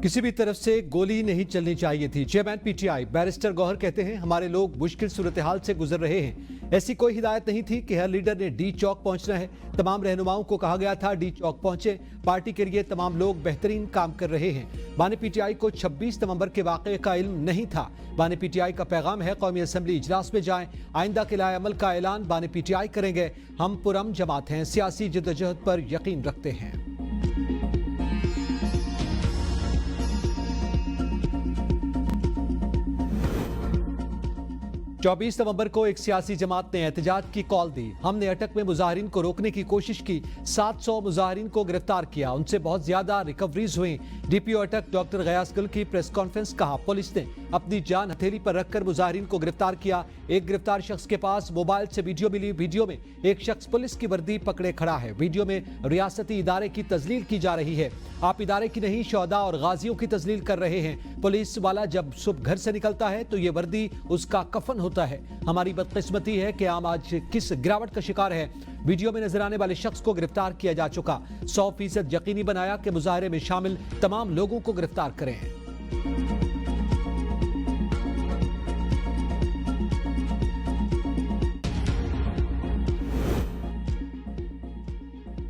किसी भी तरफ से गोली नहीं चलनी चाहिए थी। चेयरमैन पीटीआई बैरिस्टर गौहर कहते हैं, हमारे लोग मुश्किल सूरत हाल से गुजर रहे हैं। ऐसी कोई हिदायत नहीं थी कि हर लीडर ने डी चौक पहुंचना है। तमाम रहनुमाओं को कहा गया था डी चौक पहुंचे। पार्टी के लिए तमाम लोग बेहतरीन काम कर रहे हैं। बानी पीटीआई को 26 नवंबर के वाक़े का इल्म नहीं था। बानी पीटीआई का पैगाम है, कौमी असम्बली इजलास में जाएं, आइंदा के लाए अमल का ऐलान बानी पीटीआई करेंगे। हम पुरअमन जमात हैं, सियासी जिद्दोजहद पर यकीन रखते हैं। 24 नवंबर को एक सियासी जमात ने एहतजाज की कॉल दी। हमने अटक में मुजाहिरीन को रोकने की कोशिश की। 700 मुजाहिरीन को गिरफ्तार किया, उनसे बहुत ज्यादा रिकवरीज हुई। डीपीओ अटक डॉक्टर गयास गुल की प्रेस कॉन्फ्रेंस, कहा पुलिस ने अपनी जान हथेली पर रखकर मुजाहिरीन को गिरफ्तार किया। एक गिरफ्तार शख्स के पास मोबाइल से वीडियो मिली। वीडियो में एक शख्स पुलिस की वर्दी पकड़े खड़ा है। वीडियो में रियासती इदारे की तजलील की जा रही है। आप इदारे की नहीं, शोहदा और गाजियों की तजलील कर रहे हैं। पुलिस वाला जब सुबह घर से निकलता है तो ये वर्दी उसका कफन होता है। हमारी बदकिस्मती है कि हम आज किस गिरावट का शिकार है। वीडियो में नजर आने वाले शख्स को गिरफ्तार किया जा चुका। 100% यकीनी बनाया कि मुजाहरे में शामिल तमाम लोगों को गिरफ्तार करें।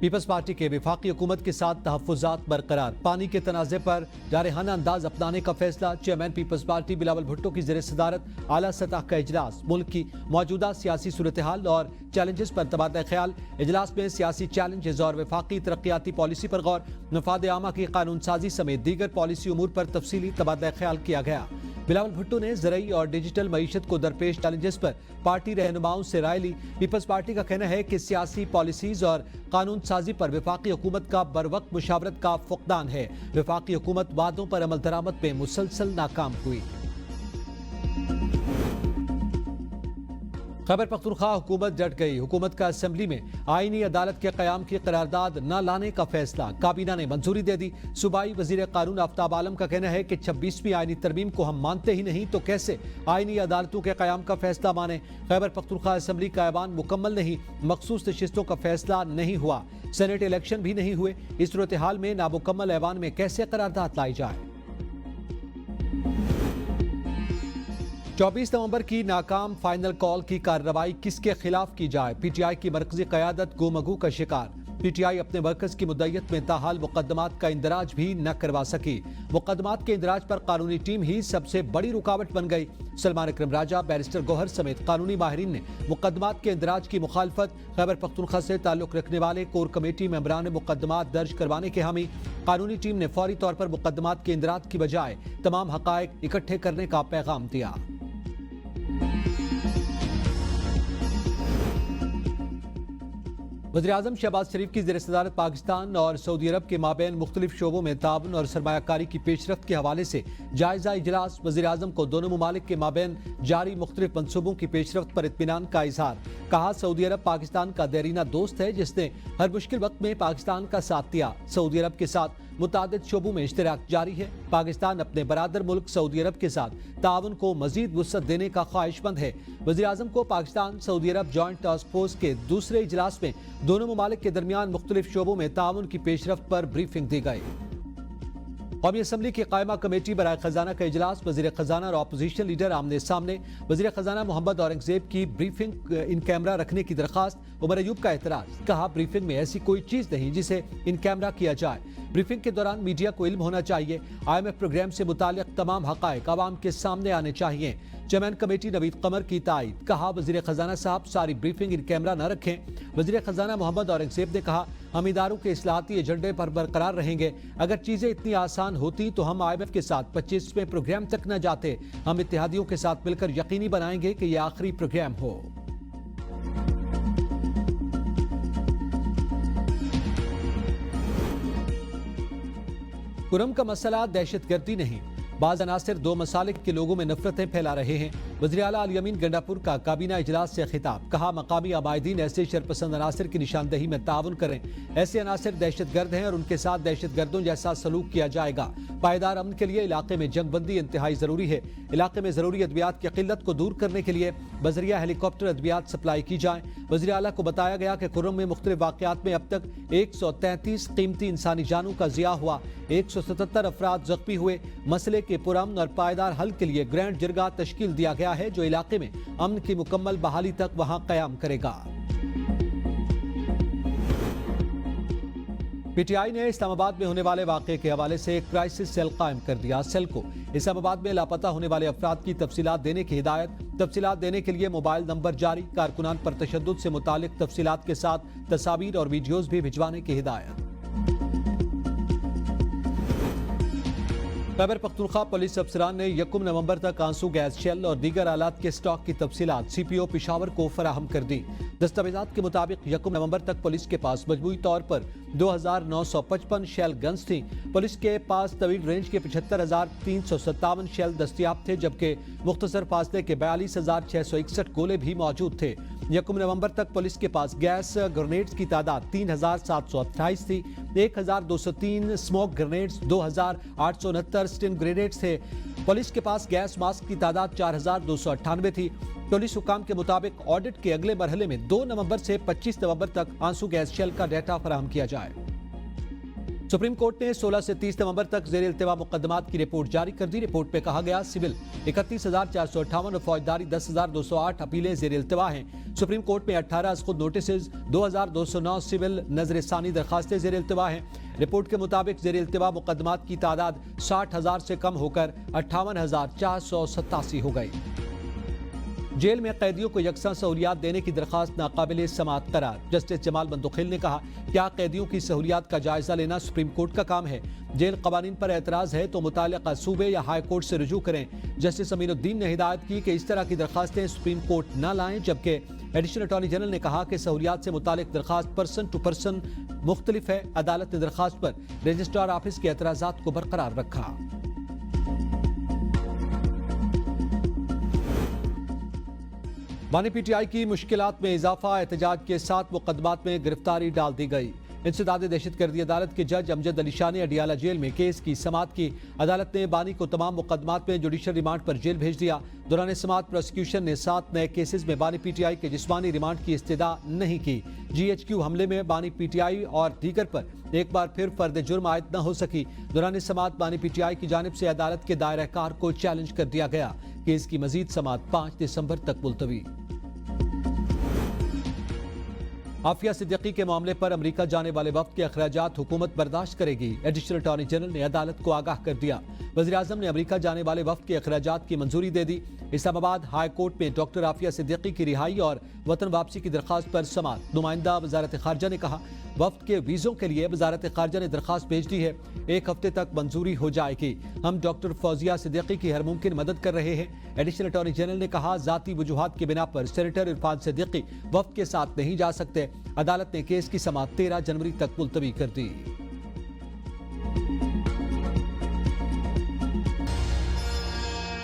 पीपल्स पार्टी के वफाकी हुकूमत के साथ तहफ्फुज़ात बरकरार। पानी के तनाज़े पर जारहाना अंदाज अपनाने का फैसला। चेयरमैन पीपल्स पार्टी बिलावल भुट्टो की ज़ेर सदारत आला सतह का इजलास। मुल्क की मौजूदा सियासी सूरत हाल और चैलेंजेस पर तबादला ख्याल। इजलास में सियासी चैलेंजेस और वफाकी तरक्याती पॉलिसी पर गौर। मफाद आमा की कानून साजी समेत दीगर पॉलिसी उमूर पर तफसीली तबादला ख्याल किया गया। बिलावल भुट्टो ने ज़रई और डिजिटल मईशत को दरपेश चैलेंजेस पर पार्टी रहनुमाओं से राय ली। पीपल्स पार्टी का कहना है कि सियासी पॉलिसीज और कानून साजी पर वफाकी हुकूमत का बरवक्त मुशावरत का फुकदान है। वफाकी हुकूमत वादों पर अमल दरामद में मुसलसल नाकाम हुई। खैबर पख्तूनख्वा हुकूमत डट गई। हुकूमत का असेंबली में आईनी अदालत के क़याम की करारदाद न लाने का फैसला। काबीना ने मंजूरी दे दी। सूबाई वजीर कानून आफ्ताब आलम का कहना है कि 26वीं आईनी तरमीम को हम मानते ही नहीं तो कैसे आईनी अदालतों के क़याम का फैसला माने। खैबर पख्तूनख्वा असेंबली का ऐवान मुकम्मल नहीं, मखसूस नशिस्तों का फैसला नहीं हुआ, सेनेट इलेक्शन भी नहीं हुए। इस सूरत हाल में नामुकम्मल ऐवान में कैसे करारदाद लाई जाए। 24 नवंबर की नाकाम फाइनल कॉल की कार्रवाई किसके खिलाफ की जाए। पीटीआई की मरकजी क़यादत गुमगू का शिकार। पीटीआई अपने मरकज की मुद्दत में ताहाल मुकदमात का इंदराज भी न करवा सकी। मुकदमात के इंदराज पर कानूनी टीम ही सबसे बड़ी रुकावट बन गई। सलमान अकरम राजा, बैरिस्टर गौहर समेत कानूनी माहिरीन ने मुकदमात के इंदराज की मुखालफत। खैबर पख्तूनख्वा से ताल्लुक रखने वाले कोर कमेटी मेंबरान ने मुकदमात दर्ज करवाने के हामी। कानूनी टीम ने फौरी तौर पर मुकदमात के इंदराज की बजाय तमाम हकायक इकट्ठे करने का पैगाम दिया। वज़ीर-ए-आज़म शहबाज शरीफ की ज़ेर सदारत पाकिस्तान और सऊदी अरब के माबैन मुख्तलिफ शोबों में ताउन और सरमायाकारी की पेशरफ्त के हवाले से जायजा इजलास। वज़ीर-ए-आज़म को दोनों ममालिक के माबैन जारी मुख्तलिफ मनसूबों की पेशरफ्त पर इत्मीनान का इजहार। कहा, सऊदी अरब पाकिस्तान का देरीना दोस्त है जिसने हर मुश्किल वक्त में पाकिस्तान का साथ दिया। सऊदी अरब के साथ मुतादिद शोबों में इश्तिराक जारी है। पाकिस्तान अपने बरादर मुल्क सऊदी अरब के साथ ताउन को मजीद वुसअत देने का ख्वाहिशमंद है। वज़ीर-ए-आज़म को पाकिस्तान सऊदी अरब जॉइंट टास्क फोर्स के दूसरे इजलास में दोनों ममालिक के दरमियान मुख्तलिफ शोबों में ताउन की पेशरफ्त पर ब्रीफिंग दी गई। कौमी असम्बली की कायमा कमेटी बराए खजाना का इजलास। वजीर खजाना और अपोजिशन लीडर आमने सामने। वजीर खजाना मोहम्मद औरंगजेब की ब्रीफिंग इन कैमरा रखने की दरखास्त। उमर अयूब का एतराज। कहा, ब्रीफिंग में ऐसी कोई चीज नहीं जिसे इन कैमरा किया जाए। ब्रीफिंग के दौरान मीडिया को इल्म होना चाहिए। IMF प्रोग्राम से मुताल्लिक तमाम हकायक अवाम के सामने आने चाहिए। चेयरमैन कमेटी नवीद कमर की तायद। कहा, वजीर खजाना साहब सारी ब्रीफिंग इन कैमरा न रखें। वजीर खजाना मोहम्मद औरंगजेब ने कहा, हम इदारों के इस्लाहाती एजेंडे पर बरकरार रहेंगे। अगर चीजें इतनी आसान होती तो हम IMF के साथ 25वें प्रोग्राम तक न जाते। हम इत्तेहादियों के साथ मिलकर यकीनी बनाएंगे कि यह आखिरी प्रोग्राम हो। पुरअमन का मसला दहशतगर्दी नहीं, बाज़ अनासिर दो मसालिक के लोगों में नफरतें फैला रहे हैं। वज़ीर आला अल यमीन गंडापुर का काबीना इजलास से खिताब, कहा मकामी आबादीन ऐसे शरपसंद अनासर की निशानदही में ताउन करें। ऐसे अनासर दहशतगर्द हैं और उनके साथ दहशतगर्दों जैसा सलूक किया जाएगा। पायदार अमन के लिए इलाके में जंगबंदी इंतहाई जरूरी है। इलाके में जरूरी अद्वियात की किल्लत को दूर करने के लिए बजरिया हेलीकॉप्टर अद्वियात सप्लाई की जाए। वज़ीर आला को बताया गया कि खुर्रम में मुख्तलिफ वाक़यात में अब तक 133 कीमती इंसानी जानों का ज़िया हुआ, 177 अफराद जख्मी हुए। मसले के पुरअमन और पायदार हल के लिए ग्रैंड जिरगा तश्कील दिया गया है, जो इलाके में अमन की मुकम्मल बहाली तक वहां कयाम करेगा। पीटीआई ने इस्लामाबाद में होने वाले वाक़े के हवाले से एक क्राइसिस सेल कायम कर दिया। सेल को इस्लामाबाद में लापता होने वाले अफराद की तफसीलात देने की हिदायत, तफसीलात देने के लिए मोबाइल नंबर जारी, कारकुनान पर तशद्दुद से मुतालिक तफसीलात के साथ तस्वीर और वीडियोज भी भिजवाने की हिदायत। खैबर पख्तूनख्वा पुलिस अफसरान ने 1 नवंबर तक आंसू गैस शेल और दीगर आलात के स्टॉक की तफसीलात CPO पेशावर को फराहम कर दी। दस्तावेजात के मुताबिक 1 नवंबर तक पुलिस के पास मजमूई तौर पर 2955 शेल गन्स थी। पुलिस के पास तवील रेंज के 75,357 शेल दस्तियाब थे, जबकि मुख्तसर फासले के 42,661 गोले भी मौजूद थे। 1 नवंबर तक पुलिस के पास गैस ग्रेनेड्स की तादाद 3,728 थी। 1,203 स्मोक ग्रेनेड्स, 2,869 स्टिन ग्रेनेड्स थे। पुलिस के पास गैस मास्क की तादाद 4,298 थी। पुलिस हुकाम के मुताबिक ऑडिट के अगले मरहले में 2 नवंबर से 25 नवंबर तक आंसू गैस शेल का डेटा फराहम किया जाए। सुप्रीम कोर्ट ने 16 से 30 नवंबर तक ज़ेर इल्तिवा मुकदमात की रिपोर्ट जारी कर दी। रिपोर्ट में कहा गया सिविल 31,458 और फौजदारी 10,208 अपीलें ज़ेर इल्तिवा हैं। सुप्रीम कोर्ट में 18 खुद नोटिस, 2,209 सिविल नजरसानी दरखास्तें ज़ेर इल्तिवा हैं। रिपोर्ट के मुताबिक ज़ेर इल्तिवा मुकदमात की तादाद 60,000 से कम होकर 58,487 हो गई। जेल में कैदियों को यकसा सहूलियात देने की दरखास्त नाकाबिल समाअत करार। जस्टिस जमाल बंदुखिल ने कहा, क्या कैदियों की सहूलियात का जायजा लेना सुप्रीम कोर्ट का काम है? जेल कवानीन पर एतराज है तो मुताल्लिका सूबे या हाई कोर्ट से रुजू करें। जस्टिस अमीनुद्दीन ने हिदायत की कि इस तरह की दरखास्तें सुप्रीम कोर्ट न लाएं, जबकि एडिशनल अटॉर्नी जनरल ने कहा कि सहूलियात से मुतालिक दरखास्त पर्सन टू पर्सन मुख्तलिफ है। अदालत ने दरखास्त पर रजिस्ट्रार ऑफिस के एतराजात को बरकरार रखा। बानी पीटीआई की मुश्किलात में इजाफा, एहतजाज के 7 मुकदमात में गिरफ्तारी डाल दी गई। इंसदाद दहशतगर्दी अदालत के जज अमजद अली शाह ने अडियाला जेल में केस की समाअत की। अदालत ने बानी को तमाम मुकदमात में जुडिशल रिमांड पर जेल भेज दिया। दौरान समाअत प्रोसिक्यूशन ने 7 नए केसेस में बानी पीटीआई के जिस्मानी रिमांड की इस्तदा नहीं की। GHQ हमले में बानी पीटीआई और दीगर पर एक बार फिर फर्द जुर्म आयद न हो सकी। दौरान समाअत बानी पीटीआई की जानिब से अदालत के दायरा कार को चैलेंज कर दिया गया। केस की मजीद समाअत 5 दिसंबर तक मुलतवी। आफिया सिद्दीकी के मामले पर अमेरिका जाने वाले वफ्द के अखराजात हुकूमत बर्दाश्त करेगी। एडिशनल अटॉर्नी जनरल ने अदालत को आगाह कर दिया। वज़ीर आज़म ने अमेरिका जाने वाले वफ्द के अखराजात की मंजूरी दे दी। इस्लामाबाद हाई कोर्ट में डॉक्टर आफिया सिद्दीकी की रिहाई और वतन वापसी की दरखास्त पर समाअत। नुमाइंदा वजारत खारजा ने कहा, वफ्द के वीज़ों के लिए वजारत खारजा ने दरखास्त भेज दी है, 1 हफ्ते तक मंजूरी हो जाएगी। हम डॉक्टर फौजिया सिद्दीकी की हर मुमकिन मदद कर रहे हैं। एडिशनल अटॉर्नी जनरल ने कहा, जाती वजूहात की बिना पर सेनेटर इरफान सिद्दीकी वफ्द के साथ नहीं जा सकते। अदालत ने केस की समाअत 13 जनवरी तक मुलतवी कर दी।